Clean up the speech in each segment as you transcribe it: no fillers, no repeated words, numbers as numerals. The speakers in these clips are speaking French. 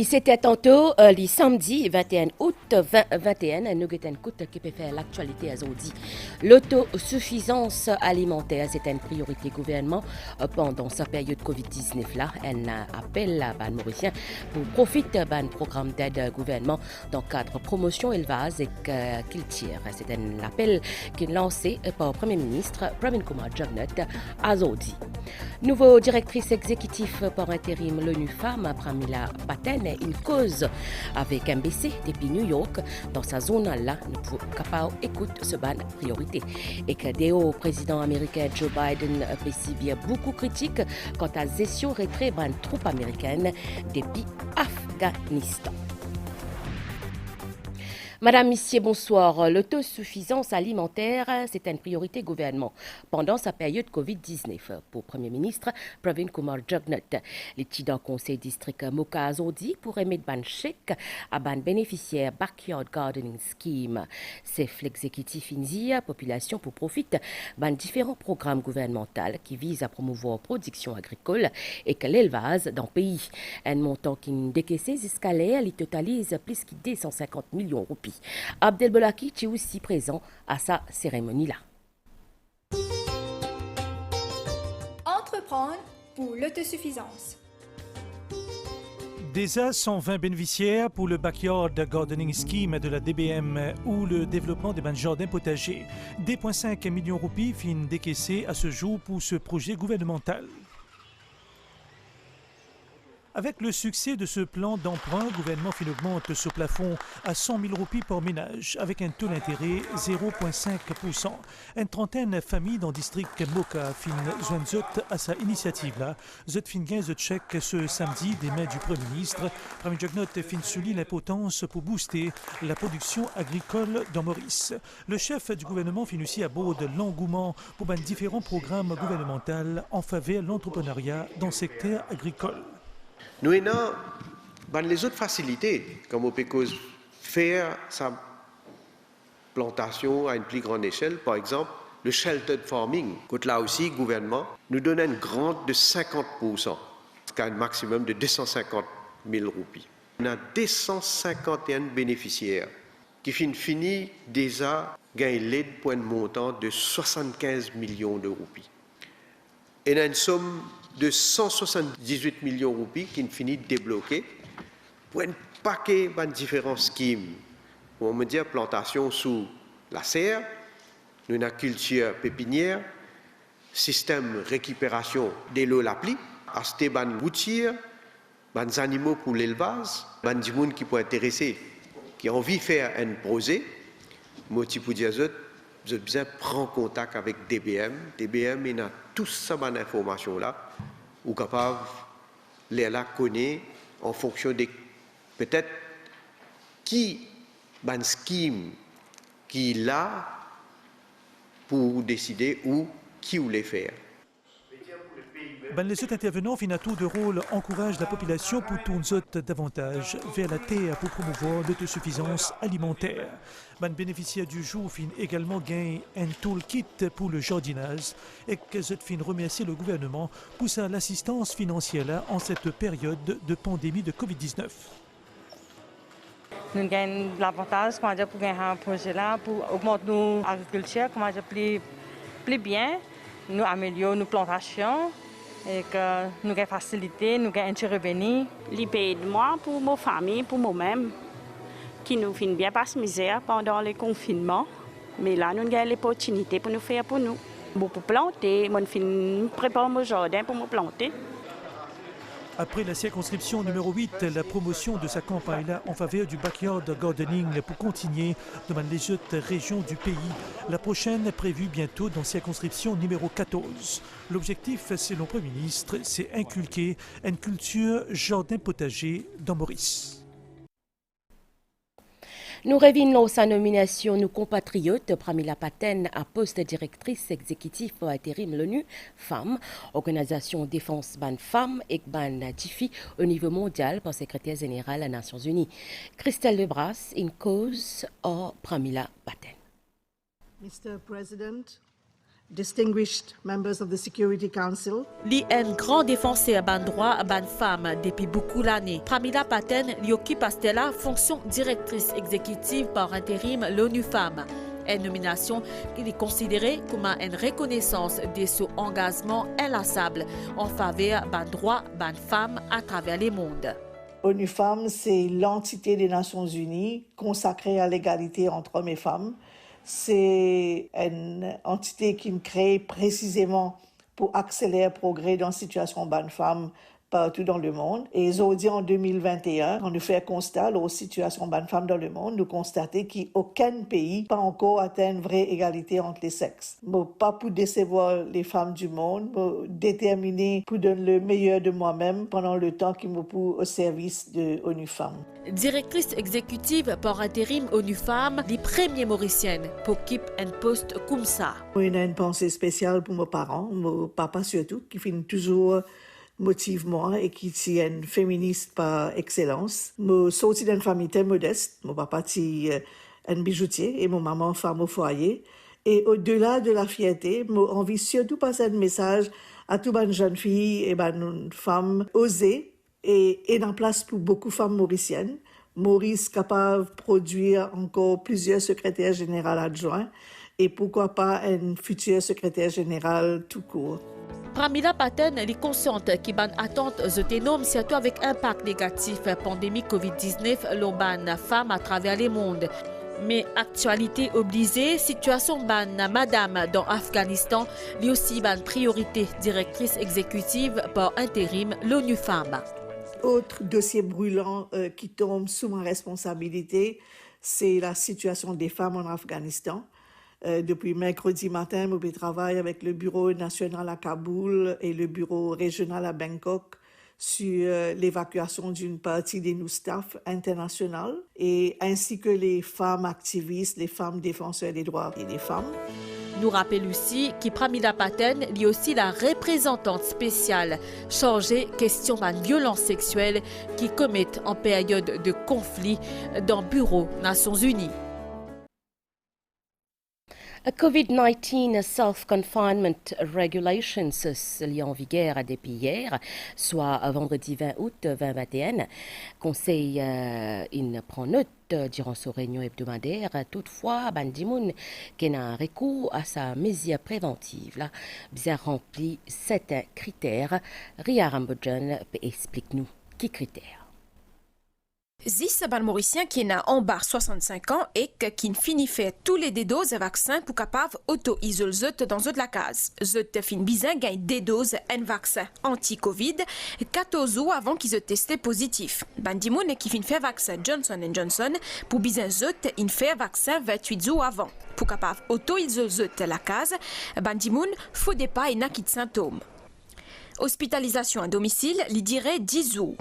C'était tantôt le samedi 21 août 2021, nous avons qui peut faire l'actualité aujourd'hui. L'autosuffisance alimentaire, c'est une priorité gouvernement pendant sa période Covid-19 là. Un appel à ban mauricien pour profiter d'un programme d'aide gouvernement dans le cadre promotion élevage et culture. C'est un appel qui est lancé par le Premier ministre Pravin Kumar Jugnauth aujourd'hui. Nouveau directrice exécutive par intérim l'ONU Femmes, Pramila Patten, une cause avec MBC depuis New York. Dans sa zone-là, nous pouvons capable écouter ce ban priorité. Et que le président américain Joe Biden peut subir beaucoup de critiques quant à la gestion retrait ban troupes américaines depuis Afghanistan. Madame, Monsieur, bonsoir. L'autosuffisance alimentaire, c'est une priorité gouvernement pendant sa période Covid-19. Pour le Premier ministre Pravin Kumar Jugnauth, l'étude en conseil district Moka Azodi pour émettre ban chèque à ban bénéficiaire Backyard Gardening Scheme. C'est l'exécutif India, population pour profiter ban différents programmes gouvernementaux qui visent à promouvoir la production agricole et que l'élevage dans le pays. Un montant qui décaissé jusqu'à l'air, il totalise plus que 250 millions de roupies. Abdel Bolaki est aussi présent à sa cérémonie-là. Entreprendre pour l'autosuffisance. Déjà 120 bénéficiaires pour le Backyard Gardening Scheme de la DBM ou le développement des jardins potagers. 2,5 millions de roupies fin décaissées à ce jour pour ce projet gouvernemental. Avec le succès de ce plan d'emprunt, le gouvernement augmente ce plafond à 100 000 roupies par ménage, avec un taux d'intérêt 0,5%. Une trentaine de familles dans le district Moka fin joint à sa initiative-là. Zot fin gain de chèque ce samedi des mains du Premier ministre. Premier Jugnauth fin souligne l'importance pour booster la production agricole dans Maurice. Le chef du gouvernement fin aussi aborde l'engouement pour différents programmes gouvernementaux en faveur de l'entrepreneuriat dans le secteur agricole. Nous avons les autres facilités, comme on peut faire sa plantation à une plus grande échelle, par exemple le sheltered farming. Là aussi, le gouvernement nous donne une grande de 50%, jusqu'à un maximum de 250 000 roupies. On a 251 bénéficiaires qui finissent déjà gagner l'aide pour un montant de 75 millions de roupies. Et on a une somme de 178 millions de roupies qui finit débloquer pour un paquet de différents schemes. On me dit plantation sous la serre, nous avons culture pépinière, système récupération des lots l'appli, acheter des routières, des animaux pour l'élevage, des gens qui peuvent intéresser, qui ont envie de faire un projet. Moi, je peux dire, vous avez besoin de prendre contact avec DBM. DBM, il a toute cette information-là, ou capable de la connaître en fonction de peut-être qui ban scheme qui là pour décider où qui voulait faire. Les autres intervenants fin à tour de rôle encouragent la population pour tourner davantage vers la terre pour promouvoir l'autosuffisance alimentaire. Les bénéficiaires du jour fin également gagnent un toolkit pour le jardinage et que fin remercier le gouvernement pour l'assistance financière en cette période de pandémie de Covid-19. Nous gagnons l'avantage pour gagner un projet là pour augmenter notre agriculture, plus bien, nous améliorer nos plantations. Et que nous avons facilité, nous avons intervenu. Les pays de moi, pour ma famille, pour moi-même, qui nous finit bien pas misère pendant les confinements. Mais là, nous avons l'opportunité pour nous faire pour nous. Pour planter, nous préparons mon jardin pour me planter. Après la circonscription numéro 8, la promotion de sa campagne en faveur du backyard gardening pour continuer dans les autres régions du pays. La prochaine prévue bientôt dans circonscription numéro 14. L'objectif, selon le Premier ministre, c'est inculquer une culture jardin potager dans Maurice. Nous revenons sa nomination, nos compatriotes, Pramila Patten à poste de directrice exécutive pour intérim l'ONU Femmes, organisation défense ban femmes et ban TIFI au niveau mondial par secrétaire général des Nations Unies. Christelle Lebras, une cause or Pramila Patten. Mr. President, distinguished members of the Security Council. Li un grand défenseur ban droit ban femme depuis beaucoup d'années. Pramila Patten li occupe à Stella fonction directrice exécutive par intérim l'ONU Femmes. Une nomination qui est considérée comme une reconnaissance de son engagement inlassable en faveur ban droit ban femme à travers le monde. ONU Femmes, c'est l'entité des Nations Unies consacrée à l'égalité entre hommes et femmes. C'est une entité qui est créée précisément pour accélérer le progrès dans la situation de femmes partout dans le monde. Et aujourd'hui, en 2021, quand nous faisons un constat de la situation de femmes dans le monde, nous constatons qu'aucun pays n'a pas encore atteint une vraie égalité entre les sexes. Pas pour décevoir les femmes du monde, mais déterminé pour donner le meilleur de moi-même pendant le temps qui me pour au service de ONU Femmes. Directrice exécutive par intérim ONU Femmes, les premières Mauriciennes pour occuper un poste comme ça. J'ai une pensée spéciale pour mes parents, mon papa surtout, qui finit toujours motive moi et qui est une féministe par excellence. Je suis sortie d'une famille très modeste. Mon papa est un bijoutier et mon maman femme au foyer. Et au-delà de la fierté, j'ai envie surtout de passer un message à toutes les jeunes filles et les femmes osées et en place pour beaucoup de femmes mauriciennes. Maurice capable de produire encore plusieurs secrétaires généraux adjoints et pourquoi pas un futur secrétaire général tout court. Pramila Patten est consciente qu'il y a une attente autonome, surtout avec impact négatif de la pandémie COVID-19 l'on femmes à travers le monde. Mais actualité obligée, situation de madame dans l'Afghanistan, lui aussi une priorité directrice exécutive par intérim l'ONU Femmes. Autre dossier brûlant qui tombe sous ma responsabilité, c'est la situation des femmes en Afghanistan. Depuis mercredi matin, je travaille avec le bureau national à Kaboul et le bureau régional à Bangkok sur l'évacuation d'une partie de nos staffs internationaux et ainsi que les femmes activistes, les femmes défenseurs des droits des femmes. Nous rappelons aussi que Pramila Patten est aussi la représentante spéciale chargée question de violences sexuelles qui commettent en période de conflit dans le bureau Nations Unies. COVID-19 Self-Confinement Regulations sont en vigueur depuis hier, soit vendredi 20 août 2021. Conseil il prend note durant sa réunion hebdomadaire. Toutefois, Bandimoun qui a recours à sa mesure préventive, là, bien rempli certains critères. Ria Rambodjan explique-nous qui critères. Zis ban Mauricien qui n'a en bas 65 ans et qui finit fait tous les doses de vaccins pour capable auto-isoler zut dans de la case. Zut fin bizin gagne des doses un vaccin anti-Covid 14 jours avant qu'ils se testé positif. Bandimoun qui fin fait vaccin Johnson & Johnson pour bizin zut in fait vaccin 28 jours avant. Pour capable auto-isoler zut la case, Bandimoun faut des pas et n'a qui de symptômes. Hospitalisation à domicile, lui dirait 10 jours.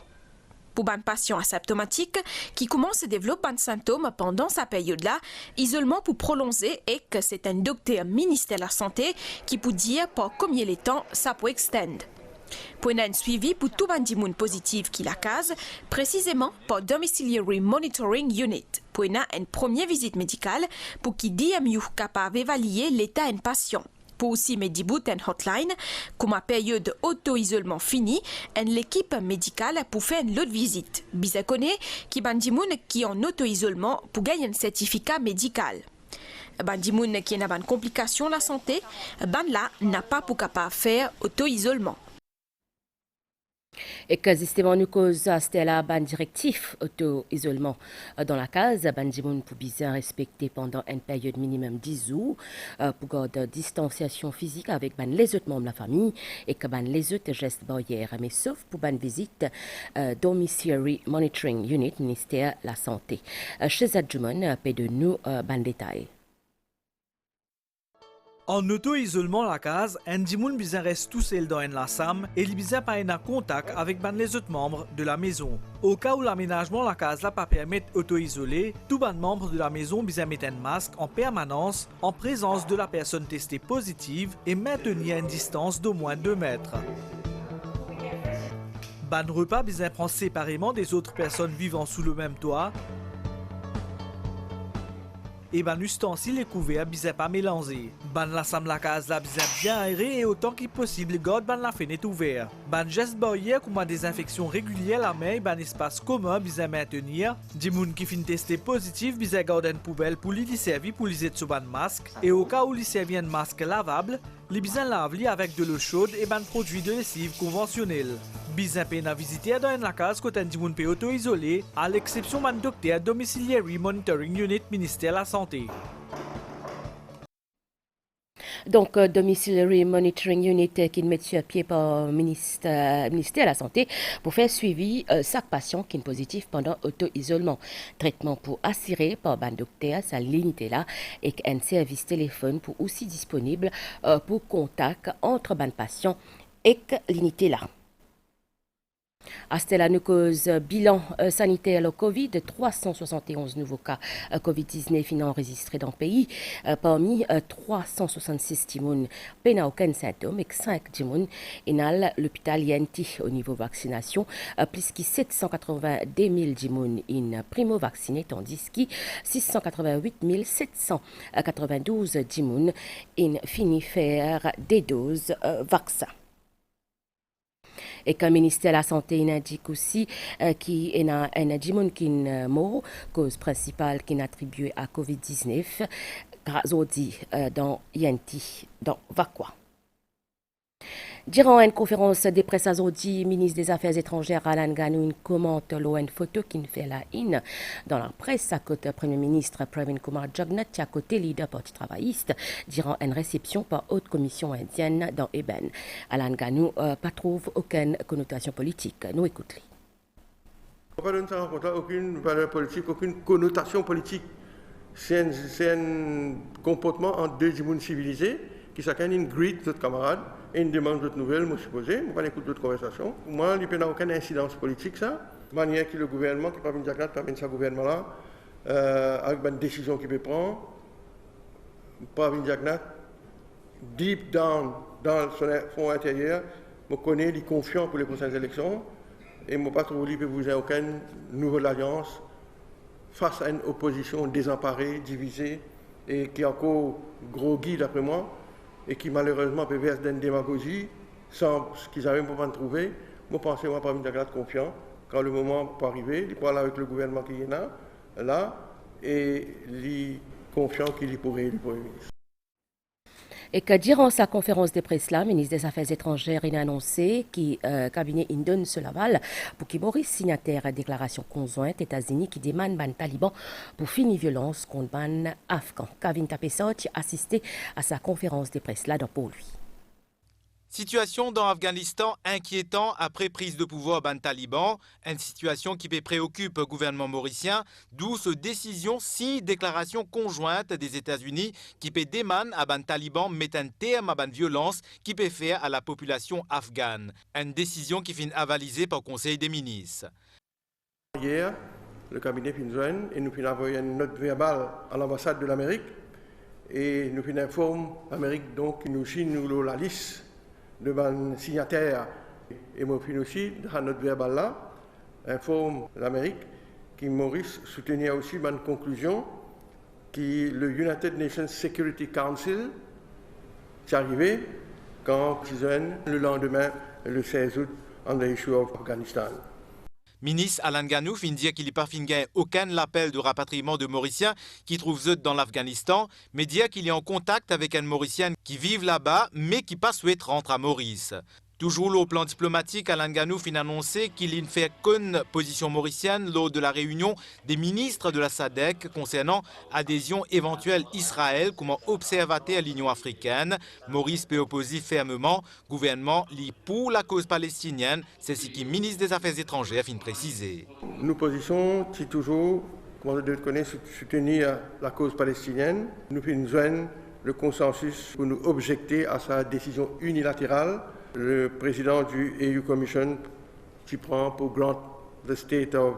Pour un patient asymptomatique qui commence à développer un symptôme pendant sa période-là, isolement pour prolonger et que c'est un docteur ministère de la Santé qui peut dire par combien de temps ça peut extendre. Pour un suivi pour tout bandimoun positif qui la case, précisément par Domiciliary Monitoring Unit. Pour une première visite médicale pour qui dit mieux capable d'évaluer l'état d'un patient. Pour aussi Medibout une hotline, comme à période auto-isolement finie, l'équipe médicale pour faire une autre visite. Bisa connaît qui bandimoun qui en auto-isolement pour gagner un certificat médical. Bandimoun qui n'a pas de complications la santé, ban là n'a pas pour capable faire auto-isolement. Et que justement nous cause c'était la ban directif auto-isolement dans la case bandimoun pour bien respecter pendant une période minimum 10 jours pour garder distanciation physique avec ban les autres membres de la famille et que ban les autres gestes barrières mais sauf pour ban visite Domiciliary Monitoring Unit ministère de la Santé. Chez Adjumon paie de nous ban détail. En auto-isolement la case, Ndimoun bizin reste tout seul dans la SAM et il bizin pas en contact avec les autres membres de la maison. Au cas où l'aménagement la case là pas permet auto-isoler, tout ban membres de la maison bizin mettre un masque en permanence en présence de la personne testée positive et maintenir une distance d'au moins 2 mètres. Ban repas bizin prend séparément des autres personnes vivant sous le même toit. et ban ustensiles et couverts bizarre pas mélangés. Ban la sam la case la bizarre bien aérée et autant qu'il possible garde ban la fenêtre ouverte. Ban geste barrière comme des infections régulières la main et ban espace commun bizarre maintenir. Des moun qui fin tester positif bizarre garde une poubelle pour lui servir pour liser sous ban masque et au cas où lui servir un masque lavable, les bizarre lave li avec de l'eau chaude et ban produit de lessive conventionnel. Bizarre peine à visiter dans la case côté des moun peut auto-isolé à l'exception ban docteur Domiciliary Monitoring Unit ministère de la Santé. Donc, Domiciliary Monitoring Unit qui met sur pied par le ministère de la Santé pour faire suivi chaque patient qui est positif pendant auto-isolement. Traitement pour assurer par ban docteur sa l'unité là et un service téléphone pour aussi disponible pour contact entre ban patient et l'unité là. À cela, nous cause bilan sanitaire le Covid, 371 nouveaux cas Covid-19 enregistrés dans le pays. Parmi 366 timouns, n'a aucun symptôme et 5 timouns dans l'hôpital Yenti au niveau vaccination, plus que 782 000 timouns in primo vaccinés, tandis que 688 792 timouns in fini faire des doses vaccins. Et que le ministère de la Santé indique aussi qu'il y a un dimon qui est mort, cause principale qui est attribuée à COVID-19, grâce au dit dans Yenti, dans Vakwa. Durant une conférence de presse à Zodi, ministre des Affaires étrangères Alan Ganou commente une photo qui fait la haine dans la presse à côté du Premier ministre Pravin Kumar Jagnat à côté leader parti travailliste durant une réception par haute commission indienne dans Eben. Alan Ganou pas trouve aucune connotation politique. Nous écoutons. On ne peut pas rencontrer aucune valeur politique, aucune connotation politique. C'est un comportement entre deux mondes civilisés qui chacun une greet d'autres camarades et une demande d'autres nouvelles, je suppose. Je pas écouter d'autres conversations. Moi, il n'y a aucune incidence politique, ça. De manière que le gouvernement, qui parvient à terminer ce gouvernement-là, avec une décision qu'il peut prendre, parvient à deep down dans son fond intérieur, je connais, il est confiant pour les prochaines élections et je ne pas trouvé qu'il peut vous avoir aucune nouvelle alliance face à une opposition désemparée, divisée et qui est encore gros guide d'après moi, et qui malheureusement peut verser une démagogie sans ce qu'ils n'arrivent pas à trouver. Moi, je pense que je ne vais pas être confiant quand le moment peut arriver. Il parle avec le gouvernement qui est là et il est confiant qu'il pourrait le Premier ministre. Et que durant sa conférence de presse là, le ministre des Affaires étrangères a annoncé que le cabinet donne ce laval pour que Boris signataire à la déclaration conjointe États-Unis qui demande ban taliban pour finir violence contre ban afghan. Kevin Tapessot a assisté à sa conférence de presse là pour lui. Situation dans l'Afghanistan inquiétant après prise de pouvoir ban taliban, une situation qui préoccupe le gouvernement mauricien, d'où cette décision si déclaration conjointe des États-Unis qui peut demander à ban taliban mettre un terme à ban violence qui peut faire à la population afghane. Une décision qui finit avalisée par le Conseil des ministres. Hier, le cabinet finit et nous finit envoyer une note verbale à l'ambassade de l'Amérique et nous finit informe l'Amérique donc qui nous signe la liste de ban signataires. Et moi aussi, dans notre verbal là, informe l'Amérique qui Maurice soutenait aussi une conclusion qui le United Nations Security Council est arrivé quand le lendemain, le 16 août, on a échoué en Afghanistan. Ministre Alan Ganou fin dire qu'il n'y a pas aucun appel de rapatriement de Mauriciens qui trouvent dans l'Afghanistan, mais dire qu'il est en contact avec un Mauricien qui vivent là-bas, mais qui pas souhaite rentrer à Maurice. Toujours au plan diplomatique, Alan Ganou fin annoncé qu'il ne fait qu'une position mauricienne lors de la réunion des ministres de la SADC concernant adhésion éventuelle Israël comme observateur à l'Union africaine. Maurice peut opposer fermement gouvernement pour la cause palestinienne, c'est ce que le ministre des Affaires étrangères fin préciser. Nos positions, c'est toujours, comment je connais, soutenir la cause palestinienne. Nous faisons le consensus pour nous objecter à sa décision unilatérale. Le président du EU Commission qui prend pour grant le state of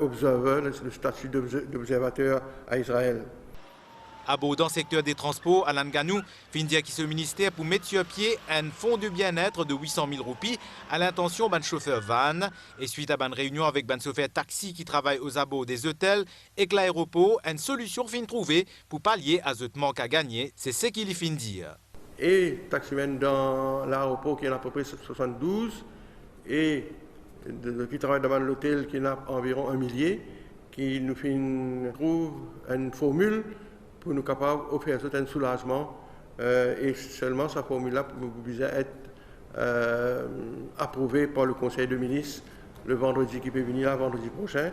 observer, le statut d'observateur à Israël. Abordant le secteur des transports, Alan Ganou fin dire que ce ministère pour mettre sur pied un fonds de bien-être de 800 000 roupies à l'intention d'un chauffeur van. Et suite à une réunion avec un chauffeur taxi qui travaille aux abords des hôtels et que l'aéroport, une solution fin trouvée pour pallier à ce manque à gagner. C'est ce qu'il fin dire. Et taximens dans l'aéroport qui en a à peu près 72 et qui travaillent dans l'hôtel qui en a environ 1 millier, qui nous trouve une formule pour nous capables d'offrir un soulagement et seulement cette formule-là peut être approuvée par le Conseil de ministres le vendredi qui peut venir, là, vendredi prochain.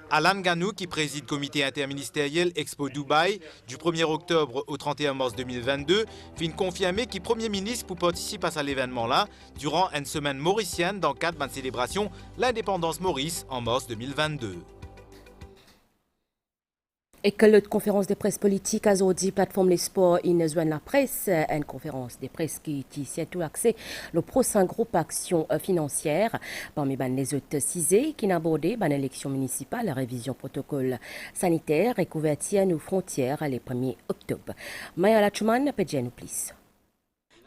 Alan Ganou, qui préside le comité interministériel Expo Dubaï du 1er octobre au 31 mars 2022, fin confirmer qu'il est Premier ministre pour participer à l'événement-là durant une semaine mauricienne dans le cadre de la célébration l'indépendance Maurice en mars 2022. Et que la conférence de presse politique a aujourd'hui plateforme Les Sports in Joindre la presse, une conférence de presse qui tient tout accès le prochain groupe action financière parmi les autres cisés qui n'a abordé l'élection municipale, la révision protocole sanitaire et couverture nos frontières le 1er octobre. Maya Lachman peut dire nous plus.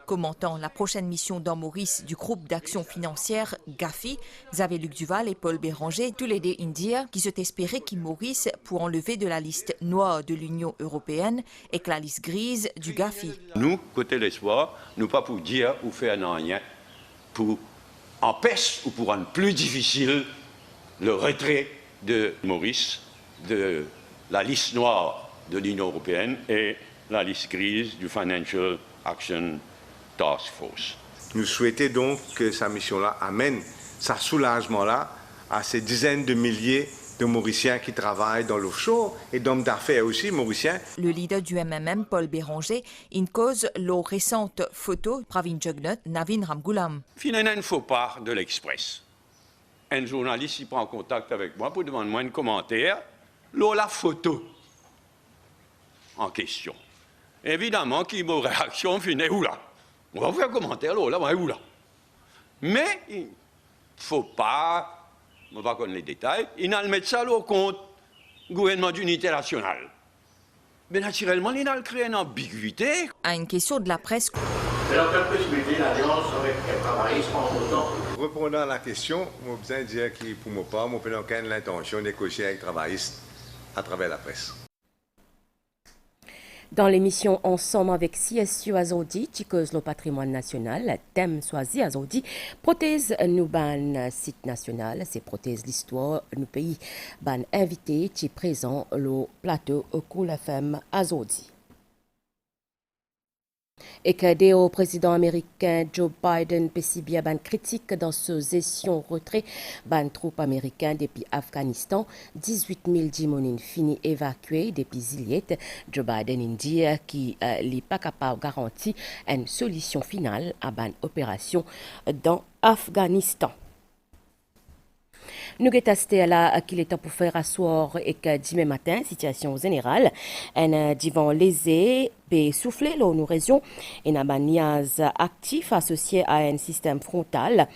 Commentant la prochaine mission dans Maurice du groupe d'action financière GAFI, Xavier Luc Duval et Paul Béranger, tous les deux indiens qui se espéraient que Maurice pour enlever de la liste noire de l'Union européenne et que la liste grise du GAFI. Nous, côté l'espoir, nous pas pour dire ou faire rien, pour empêcher ou pour rendre plus difficile le retrait de Maurice de la liste noire de l'Union européenne et la liste grise du Financial Action Task Force. Nous souhaitons donc que sa mission-là amène sa soulagement-là à ces dizaines de milliers de Mauriciens qui travaillent dans l'offshore et d'hommes d'affaires aussi mauriciens. Le leader du MMM, Paul Béranger, une cause la récente photo Pravin Jugnut, Navin Ramgoolam. Finalement, il ne faut pas de l'Express. Un journaliste il prend contact avec moi pour demander moi un commentaire, la photo en question. Évidemment, qui ma réaction finit où là? On va faire un commentaire, là, où là. Mais il ne faut pas, on ne va pas connaître les détails, il n'a le mettre ça au compte du gouvernement d'unité nationale. Mais naturellement, il a créé une ambiguïté. À une question de la presse. Alors, quelle possibilité l'alliance avec les travaillistes en autant? Répondant à la question, je besoin de dire que pour moi, je n'ai aucune intention de négocier avec les travaillistes à travers la presse. Dans l'émission Ensemble avec CSU Azodi, qui cause le patrimoine national, thème choisi Azodi, prothèse nous ban site national, c'est prothèse l'histoire nous pays ban invité qui présent le plateau Cool FM Azodi. Et que le président américain Joe Biden bien ban critique dans ce gestion retrait ban troupes américaines depuis Afghanistan 18 000 dimonin fini évacués depuis Ziliet. Joe Biden dit qu'il n'est pas capable de garantir une solution finale à ban opération dans Afghanistan. Nous avons testé là qu'il est temps pour faire asseoir et que demain matin, situation générale, un divan lésé, peut souffler dans nos régions et un niaz actif associé à un système frontal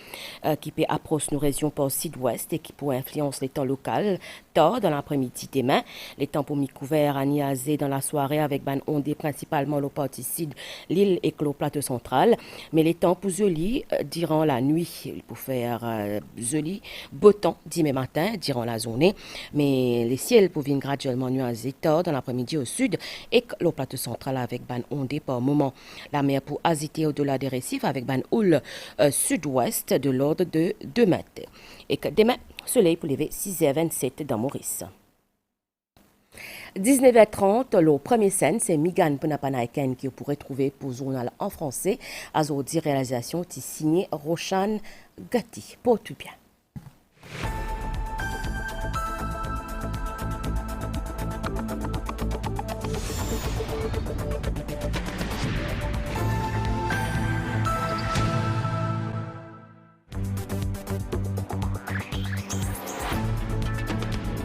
qui peut approcher nos régions par sud-ouest et qui peut influencer les temps locaux tard dans l'après-midi demain. Les temps pour mi-couvert à niazer dans la soirée avec ban ondé principalement le partie sud, l'île et le plateau central. Mais les temps pour joli durant la nuit pour faire joli, beau temps demain matin durant la journée. Mais les ciels pour venir graduellement nuaser tard dans l'après-midi au sud et le plateau central avec ban ondé par moment. La mer pour agiter au-delà des récifs avec ban houle sud-ouest de l'ordre de 2 mètres. Et que demain, soleil pour lever 6h27 dans Maurice. 19h30, le premier scène, c'est Migan Ponapanaiken qui pourrait trouver pour journal en français. Azodi réalisation, qui signé Roshan Gatti. Pour tout bien.